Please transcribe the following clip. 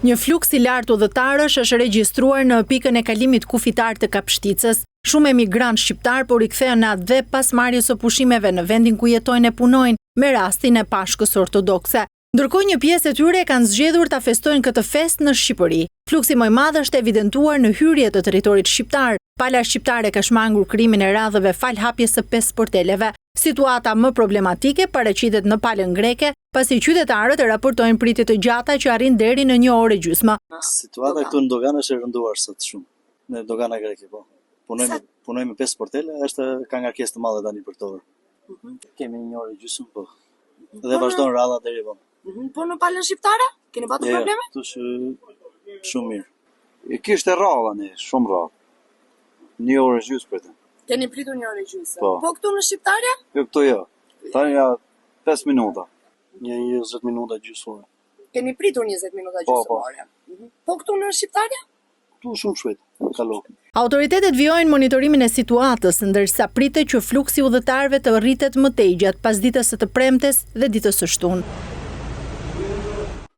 Një fluks i lartë udhëtarësh është regjistruar në pikën e kalimit kufitar të Kapshticës. Shumë emigrantë shqiptar po rikthehen atë pas marrjes së pushimeve në vendin ku jetojnë e punojnë, me rastin e Pashkës Ortodokse. Ndërkohë një pjesë e tyre kanë zgjedhur ta festojnë këtë festë në Shqipëri. Fluksi më i madh është evidentuar në hyrje të territorit shqiptar. Pala shqiptare ka shmangur krimin e radhëve fal hapjes së 5 sporteleve. Situata më problematike paraqitet në palën greke, pasi qytetarët e raportojnë pritje të gjata që arrin deri në 1 orë gjysmë. Situata këtu në dogan është e rënduar sot shumë. Në dogana greke, po. Punojmë 5 sportele, ka ngarkesë të madhe tani për këto orë. Kemi 1 orë gjysmë, po. Dhe vazhdon radha deri vonë. Po në palën shqiptare? Keni patur probleme? Tu shumë mirë. I kishte rradha ne, shumë rradhë. 1 orë gjysmë për të. Keni pritur 1 orë gjysmë. Po. Po këtu në shqiptarja? Jo këtu jo. Tani ja 5 minuta. Një 20 minuta gjysmë. Keni pritur 20 minuta gjysmë. Po këtu në shqiptarja? Tu shumë shpejt, kalo. Autoritetet vijojnë monitorimin e situatës, ndërsa pritet që fluksi udhëtarëve të rritet më tej gjatë pas ditës së të premtes dhe ditës së shtunë.